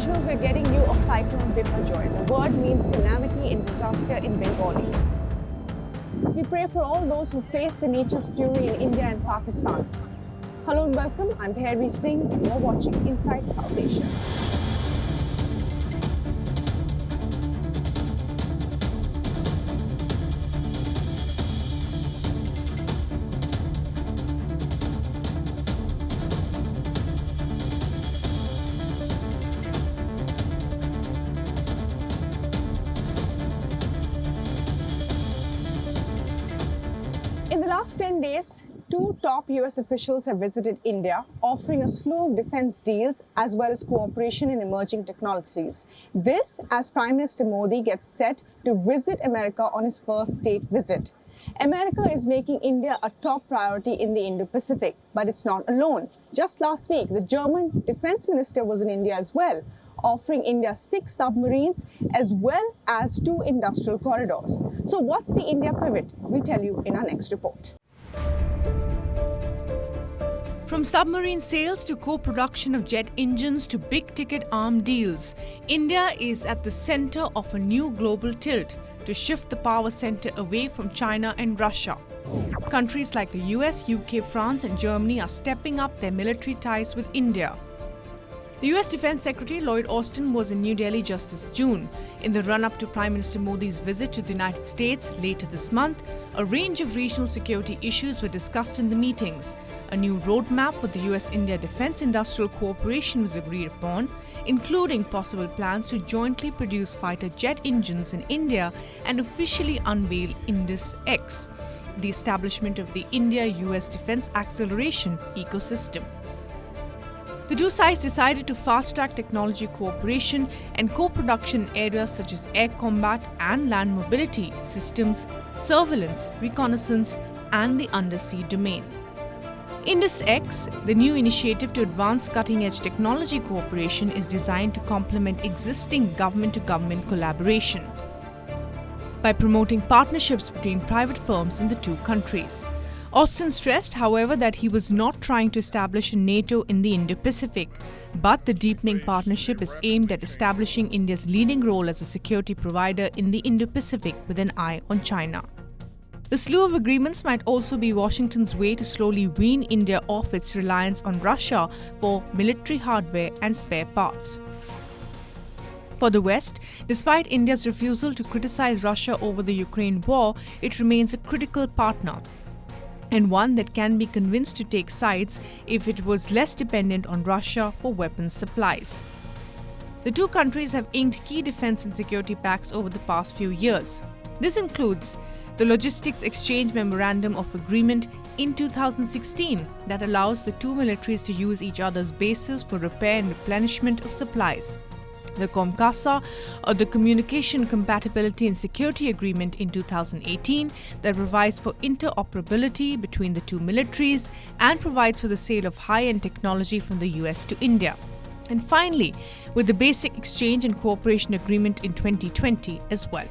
visuals we're getting you of Cyclone Biparjoy. The word means calamity and disaster in Bengali. We pray for all those who face the nature's fury in India and Pakistan. Hello and welcome. I'm Singh and you're watching Inside South Asia. In the last 10 days, two top US officials have visited India, offering a slew of defense deals as well as cooperation in emerging technologies. This as Prime Minister Modi gets set to visit America on his first state visit. America is making India a top priority in the Indo-Pacific, but it's not alone. Just last week, the German defense minister was in India as well, offering India 6 submarines as well as 2 industrial corridors. So what's the India pivot? We tell you in our next report. From submarine sales to co-production of jet engines to big-ticket arms deals, India is at the center of a new global tilt to shift the power center away from China and Russia. Countries like the US, UK, France and Germany are stepping up their military ties with India. The US Defense Secretary Lloyd Austin was in New Delhi just this June. In the run-up to Prime Minister Modi's visit to the United States later this month, a range of regional security issues were discussed in the meetings. A new roadmap for the US-India defense industrial cooperation was agreed upon, including possible plans to jointly produce fighter jet engines in India and officially unveil Indus X, the establishment of the India-US Defense Acceleration Ecosystem. The two sides decided to fast-track technology cooperation and co-production in areas such as air combat and land mobility, systems, surveillance, reconnaissance, and the undersea domain. Indus X, the new initiative to advance cutting-edge technology cooperation, is designed to complement existing government-to-government collaboration by promoting partnerships between private firms in the two countries. Austin stressed, however, that he was not trying to establish a NATO in the Indo-Pacific, but the deepening partnership is aimed at establishing India's leading role as a security provider in the Indo-Pacific with an eye on China. The slew of agreements might also be Washington's way to slowly wean India off its reliance on Russia for military hardware and spare parts. For the West, despite India's refusal to criticize Russia over the Ukraine war, it remains a critical partner, and one that can be convinced to take sides if it was less dependent on Russia for weapons supplies. The two countries have inked key defense and security pacts over the past few years. This includes the Logistics Exchange Memorandum of Agreement in 2016 that allows the two militaries to use each other's bases for repair and replenishment of supplies. The COMCASA, or the Communication Compatibility and Security Agreement in 2018 that provides for interoperability between the two militaries and provides for the sale of high-end technology from the US to India. And finally, with the Basic Exchange and Cooperation Agreement in 2020 as well.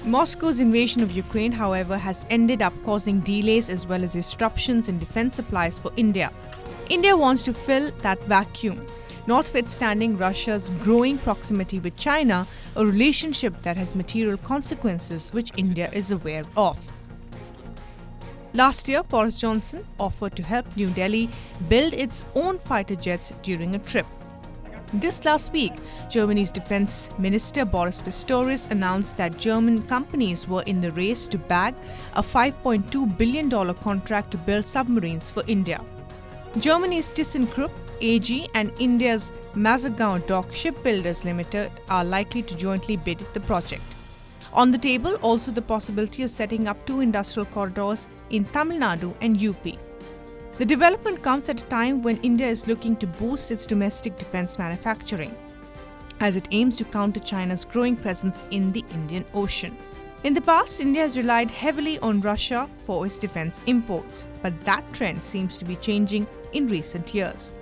Moscow's invasion of Ukraine, however, has ended up causing delays as well as disruptions in defense supplies for India. India wants to fill that vacuum, notwithstanding Russia's growing proximity with China, a relationship that has material consequences which India is aware of. Last year, Boris Johnson offered to help New Delhi build its own fighter jets during a trip. This last week, Germany's defense minister Boris Pistorius announced that German companies were in the race to bag a $5.2 billion contract to build submarines for India. Germany's ThyssenKrupp AG and India's Mazagon Dock Shipbuilders Limited are likely to jointly bid the project. On the table, also the possibility of setting up 2 industrial corridors in Tamil Nadu and UP. The development comes at a time when India is looking to boost its domestic defense manufacturing, as it aims to counter China's growing presence in the Indian Ocean. In the past, India has relied heavily on Russia for its defense imports, but that trend seems to be changing in recent years.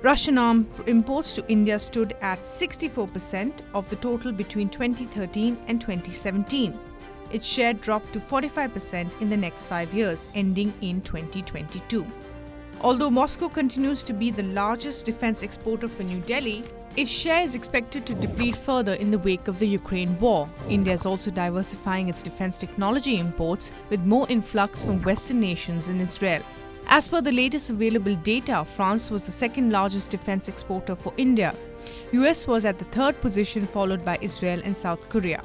Russian arms imports to India stood at 64% of the total between 2013 and 2017. Its share dropped to 45% in the next 5 years, ending in 2022. Although Moscow continues to be the largest defense exporter for New Delhi, its share is expected to deplete further in the wake of the Ukraine war. India is also diversifying its defense technology imports with more influx from Western nations and Israel. As per the latest available data, France was the second largest defense exporter for India. US was at the third position, followed by Israel and South Korea.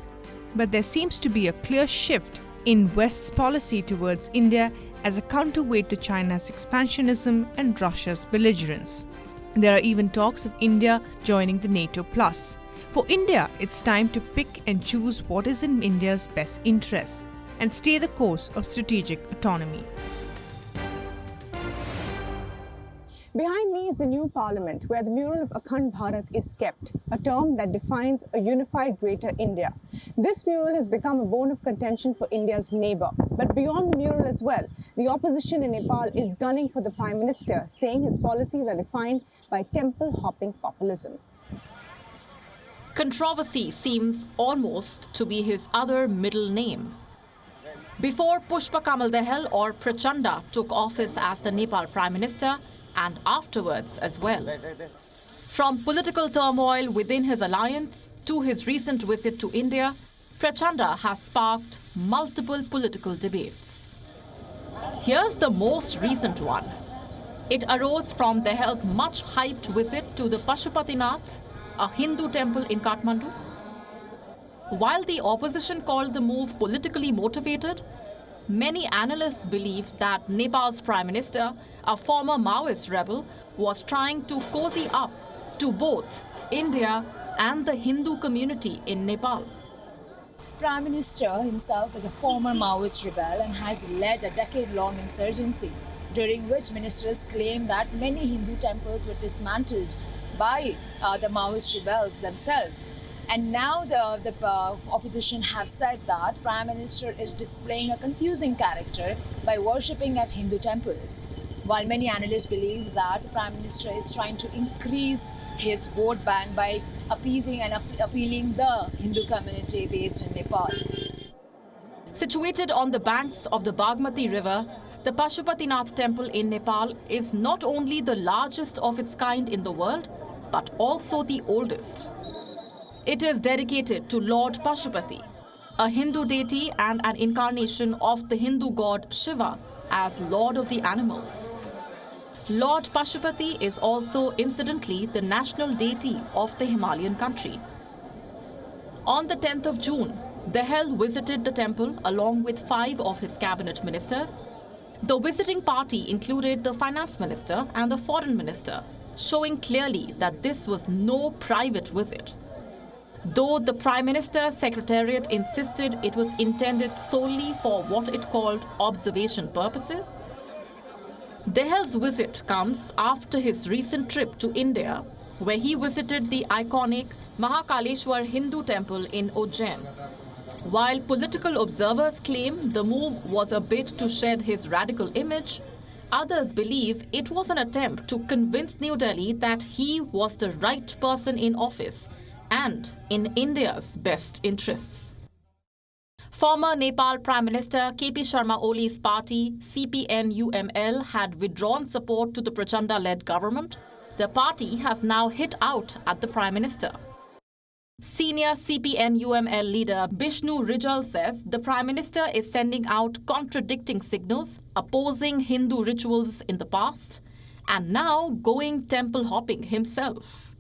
But there seems to be a clear shift in West's policy towards India as a counterweight to China's expansionism and Russia's belligerence. There are even talks of India joining the NATO Plus. For India, it's time to pick and choose what is in India's best interests and stay the course of strategic autonomy. Behind me is the new parliament, where the mural of Akhand Bharat is kept, a term that defines a unified Greater India. This mural has become a bone of contention for India's neighbour. But beyond the mural as well, the opposition in Nepal is gunning for the Prime Minister, saying his policies are defined by temple-hopping populism. Controversy seems almost to be his other middle name. Before Pushpa Kamal Dahal or Prachanda took office as the Nepal Prime Minister, and afterwards as well. From political turmoil within his alliance to his recent visit to India, Prachanda has sparked multiple political debates. Here's the most recent one. It arose from Dahal's much-hyped visit to the Pashupatinath, a Hindu temple in Kathmandu. While the opposition called the move politically motivated, many analysts believe that Nepal's Prime Minister, a former Maoist rebel, was trying to cozy up to both India and the Hindu community in Nepal. Prime Minister himself is a former Maoist rebel and has led a decade-long insurgency, during which ministers claim that many Hindu temples were dismantled by the Maoist rebels themselves. And now the opposition have said that Prime Minister is displaying a confusing character by worshipping at Hindu temples. While many analysts believe that the Prime Minister is trying to increase his vote bank by appeasing and appealing the Hindu community based in Nepal. Situated on the banks of the Bagmati River, the Pashupatinath temple in Nepal is not only the largest of its kind in the world, but also the oldest. It is dedicated to Lord Pashupati, a Hindu deity and an incarnation of the Hindu god Shiva as Lord of the Animals. Lord Pashupati is also, incidentally, the national deity of the Himalayan country. On the 10th of June, Dahal visited the temple along with 5 of his cabinet ministers. The visiting party included the finance minister and the foreign minister, showing clearly that this was no private visit. Though the Prime Minister's Secretariat insisted it was intended solely for what it called observation purposes, Dahal's visit comes after his recent trip to India, where he visited the iconic Mahakaleshwar Hindu temple in Ujjain. While political observers claim the move was a bid to shed his radical image, others believe it was an attempt to convince New Delhi that he was the right person in office and in India's best interests. Former Nepal Prime Minister KP Sharma Oli's party, CPN-UML, had withdrawn support to the Prachanda-led government. The party has now hit out at the Prime Minister. Senior CPN-UML leader Bishnu Rijal says the Prime Minister is sending out contradicting signals, opposing Hindu rituals in the past, and now going temple hopping himself.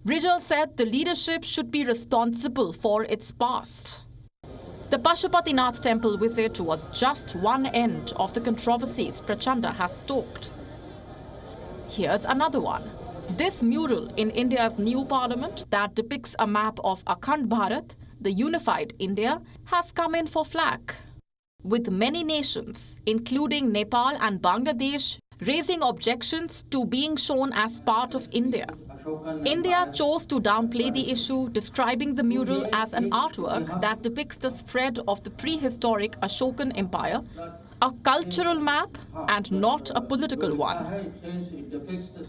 Rijal said the leadership should be responsible for its past. The Pashupatinath temple visit was just one end of the controversies Prachanda has stoked. Here's another one. This mural in India's new parliament that depicts a map of Akhand Bharat, the unified India, has come in for flack, with many nations, including Nepal and Bangladesh, raising objections to being shown as part of India. India chose to downplay the issue, describing the mural as an artwork that depicts the spread of the prehistoric Ashokan Empire, a cultural map and not a political one.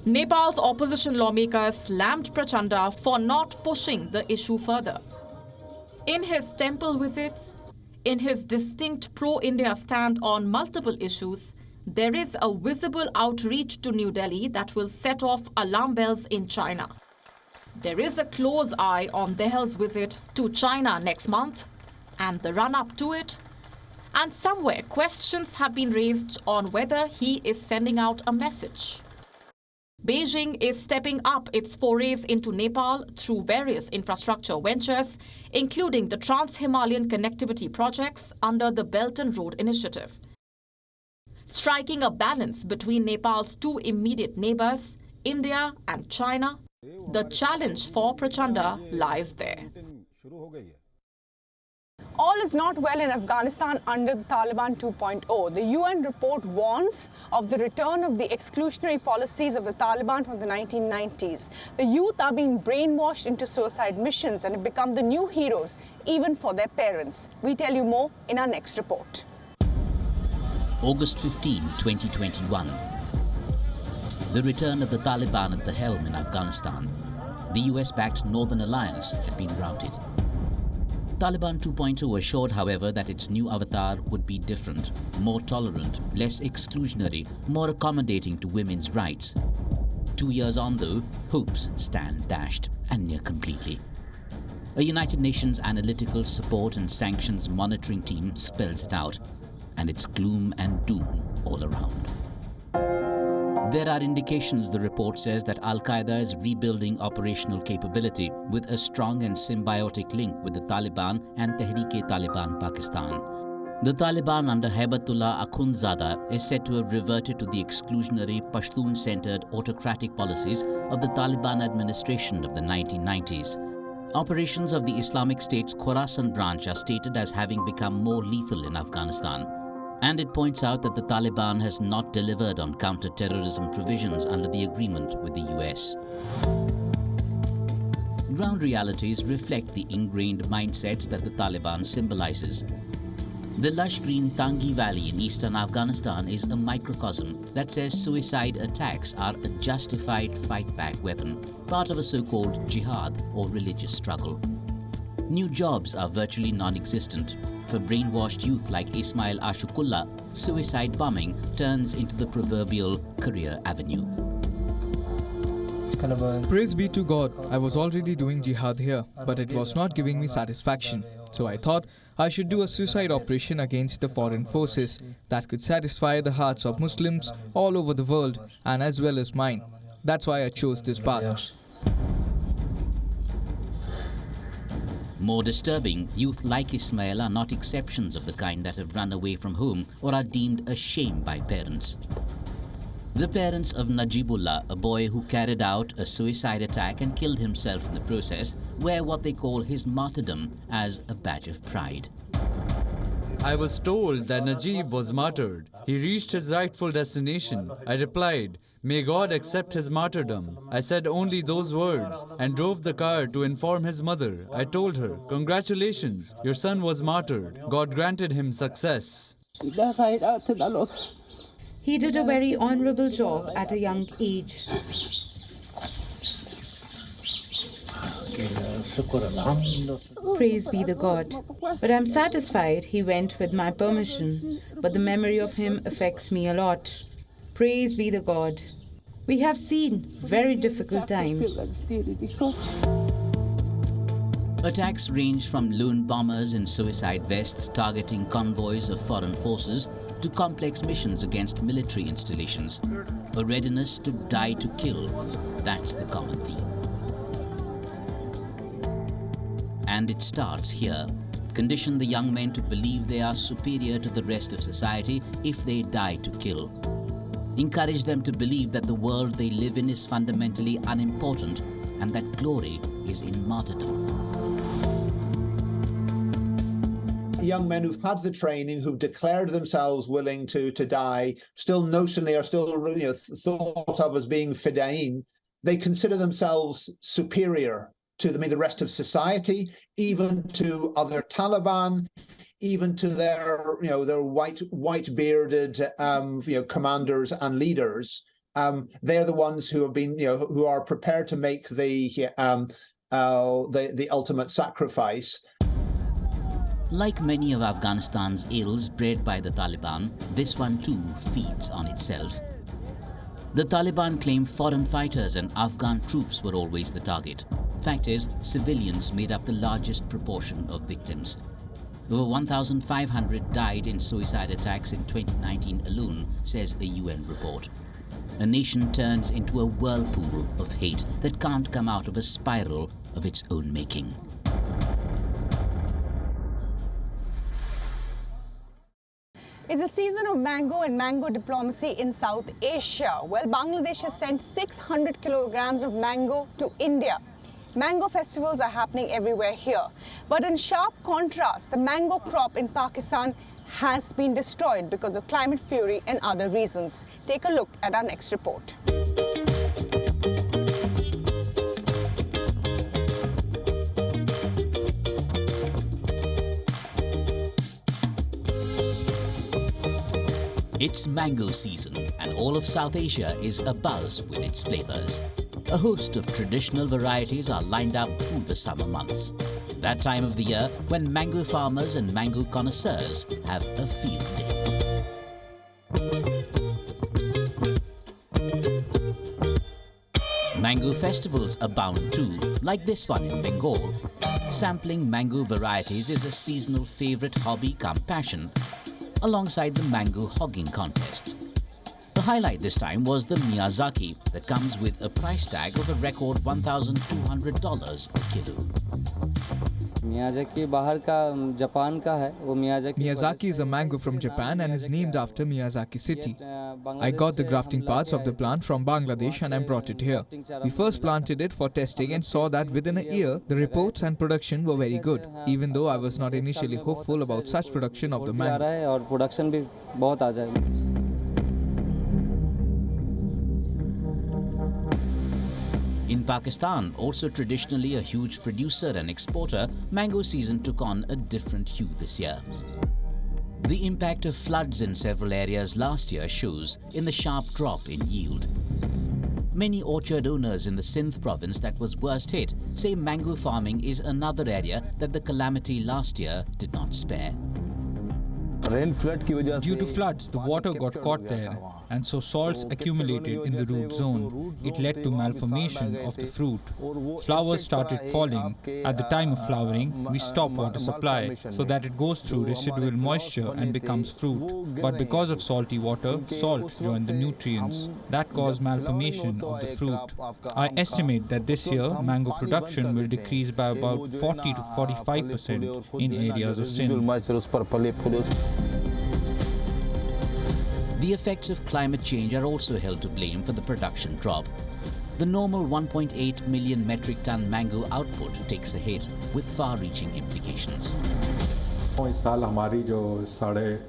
Nepal's opposition lawmakers slammed Prachanda for not pushing the issue further. In his temple visits, in his distinct pro-India stand on multiple issues, there is a visible outreach to New Delhi that will set off alarm bells in China. There is a close eye on Delhi's visit to China next month and the run-up to it. And somewhere questions have been raised on whether he is sending out a message. Beijing is stepping up its forays into Nepal through various infrastructure ventures, including the Trans-Himalayan connectivity projects under the Belt and Road Initiative. Striking a balance between Nepal's two immediate neighbors, India and China, the challenge for Prachanda lies there. All is not well in Afghanistan under the Taliban 2.0. The UN report warns of the return of the exclusionary policies of the Taliban from the 1990s. The youth are being brainwashed into suicide missions and have become the new heroes, even for their parents. We tell you more in our next report. August 15, 2021. The return of the Taliban at the helm in Afghanistan. The US-backed Northern Alliance had been routed. Taliban 2.0 assured, however, that its new avatar would be different, more tolerant, less exclusionary, more accommodating to women's rights. 2 years on, though, hopes stand dashed, and near completely. A United Nations analytical support and sanctions monitoring team spells it out, and it's gloom and doom all around. There are indications, the report says, that Al-Qaeda is rebuilding operational capability with a strong and symbiotic link with the Taliban and Tehreek-e-Taliban Pakistan. The Taliban under Haibatullah Akhundzada is said to have reverted to the exclusionary, Pashtun-centered autocratic policies of the Taliban administration of the 1990s. Operations of the Islamic State's Khorasan branch are stated as having become more lethal in Afghanistan. And it points out that the Taliban has not delivered on counter-terrorism provisions under the agreement with the US. Ground realities reflect the ingrained mindsets that the Taliban symbolizes. The lush green Tangi Valley in eastern Afghanistan is a microcosm that says suicide attacks are a justified fight-back weapon, part of a so-called jihad or religious struggle. New jobs are virtually non-existent. For brainwashed youth like Ismail Ashukullah, suicide bombing turns into the proverbial career avenue. Praise be to God, I was already doing jihad here, but it was not giving me satisfaction. So I thought I should do a suicide operation against the foreign forces that could satisfy the hearts of Muslims all over the world and as well as mine. That's why I chose this path. More disturbing, youth like Ismail are not exceptions of the kind that have run away from home or are deemed a shame by parents. The parents of Najibullah, a boy who carried out a suicide attack and killed himself in the process, wear what they call his martyrdom as a badge of pride. I was told that Najib was martyred. He reached his rightful destination. I replied, "May God accept his martyrdom." I said only those words and drove the car to inform his mother. I told her, "Congratulations, your son was martyred. God granted him success." He did a very honorable job at a young age. Praise be the God. But I'm satisfied he went with my permission. But the memory of him affects me a lot. Praise be the God. We have seen very difficult times. Attacks range from lone bombers in suicide vests targeting convoys of foreign forces to complex missions against military installations. A readiness to die to kill, that's the common theme. And it starts here. Condition the young men to believe they are superior to the rest of society if they die to kill. Encourage them to believe that the world they live in is fundamentally unimportant and that glory is in martyrdom. Young men who've had the training, who've declared themselves willing to die, still notionally are still thought of as being fida'in, they consider themselves superior to the rest of society, even to other Taliban, even to their white bearded commanders and leaders. They're the ones who have been who are prepared to make the ultimate sacrifice. Like many of Afghanistan's ills bred by the Taliban, this one too feeds on itself. The Taliban claim foreign fighters and Afghan troops were always the target. Fact is, civilians made up the largest proportion of victims. Over 1,500 died in suicide attacks in 2019 alone, says a UN report. A nation turns into a whirlpool of hate that can't come out of a spiral of its own making. It's a season of mango and mango diplomacy in South Asia. Well, Bangladesh has sent 600 kilograms of mango to India. Mango festivals are happening everywhere here. But in sharp contrast, the mango crop in Pakistan has been destroyed because of climate fury and other reasons. Take a look at our next report. It's mango season, and all of South Asia is abuzz with its flavors. A host of traditional varieties are lined up through the summer months. That time of the year when mango farmers and mango connoisseurs have a field day. Mango festivals abound too, like this one in Bengal. Sampling mango varieties is a seasonal favorite hobby come passion, alongside the mango hogging contests. The highlight this time was the Miyazaki that comes with a price tag of a record $1,200 a kilo. Miyazaki is a mango from Japan and is named after Miyazaki city. I got the grafting parts of the plant from Bangladesh and I brought it here. We first planted it for testing and saw that within a year, the reports and production were very good, even though I was not initially hopeful about such production of the mango. In Pakistan, also traditionally a huge producer and exporter, mango season took on a different hue this year. The impact of floods in several areas last year shows in the sharp drop in yield. Many orchard owners in the Singh province that was worst hit say mango farming is another area that the calamity last year did not spare. Due to floods, the water got caught there, and so salts accumulated in the root zone. It led to malformation of the fruit. Flowers started falling. At the time of flowering, we stop water supply so that it goes through residual moisture and becomes fruit. But because of salty water, salt joined the nutrients. That caused malformation of the fruit. I estimate that this year, mango production will decrease by about 40 to 45% in areas of Sindh. The effects of climate change are also held to blame for the production drop. The normal 1.8 million metric ton mango output takes a hit, with far-reaching implications.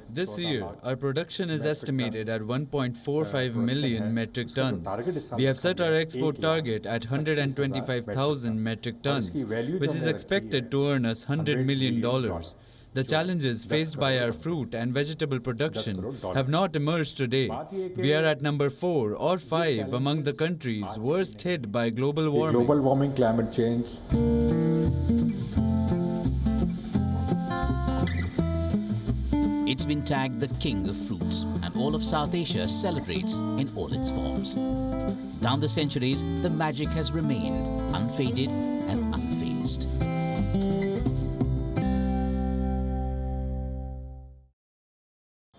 This year, our production is estimated at 1.45 million metric tons. We have set our export target at 125,000 metric tons, which is expected to earn us $100 million. The challenges faced by our fruit and vegetable production have not emerged today. We are at number 4 or 5 among the countries worst hit by global warming. Global warming, climate change. It's been tagged the king of fruits, and all of South Asia celebrates in all its forms. Down the centuries, the magic has remained unfaded and unfazed.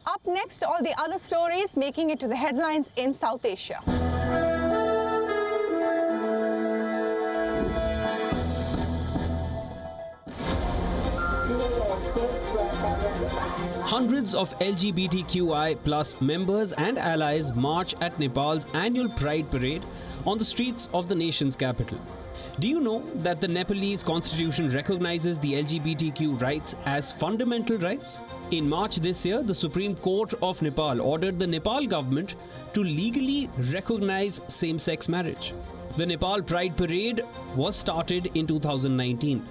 Up next, all the other stories making it to the headlines in South Asia. Hundreds of LGBTQI+ members and allies march at Nepal's annual Pride Parade on the streets of the nation's capital. Do you know that the Nepalese constitution recognizes the LGBTQ rights as fundamental rights? In March this year, the Supreme Court of Nepal ordered the Nepal government to legally recognize same-sex marriage. The Nepal Pride Parade was started in 2019.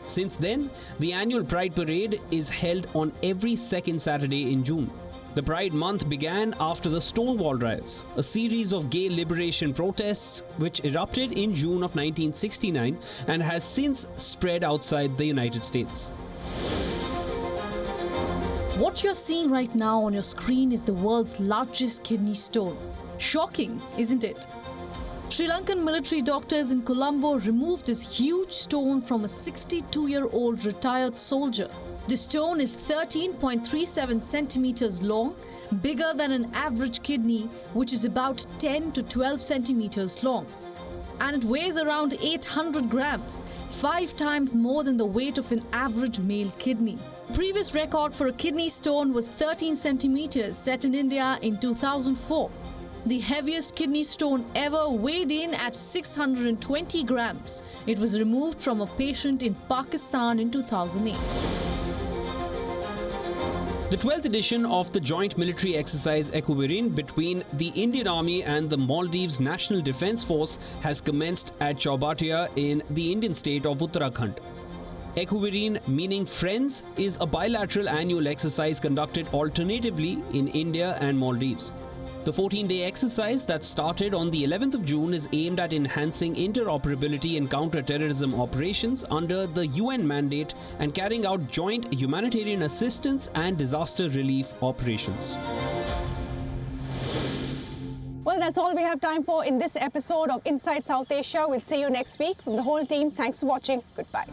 Since then, the annual Pride Parade is held on every second Saturday in June. The Pride Month began after the Stonewall riots, a series of gay liberation protests which erupted in June of 1969 and has since spread outside the United States. What you're seeing right now on your screen is the world's largest kidney stone. Shocking, isn't it? Sri Lankan military doctors in Colombo removed this huge stone from a 62-year-old retired soldier. The stone is 13.37 centimeters long, bigger than an average kidney, which is about 10 to 12 centimeters long. And it weighs around 800 grams, 5 times more than the weight of an average male kidney. Previous record for a kidney stone was 13 centimeters, set in India in 2004. The heaviest kidney stone ever weighed in at 620 grams. It was removed from a patient in Pakistan in 2008. The 12th edition of the joint military exercise WION between the Indian Army and the Maldives National Defence Force has commenced at Chaubatia in the Indian state of Uttarakhand. WION, meaning Friends, is a bilateral annual exercise conducted alternatively in India and Maldives. The 14-day exercise that started on the 11th of June is aimed at enhancing interoperability in counter-terrorism operations under the UN mandate and carrying out joint humanitarian assistance and disaster relief operations. Well, that's all we have time for in this episode of Inside South Asia. We'll see you next week. From the whole team, thanks for watching. Goodbye.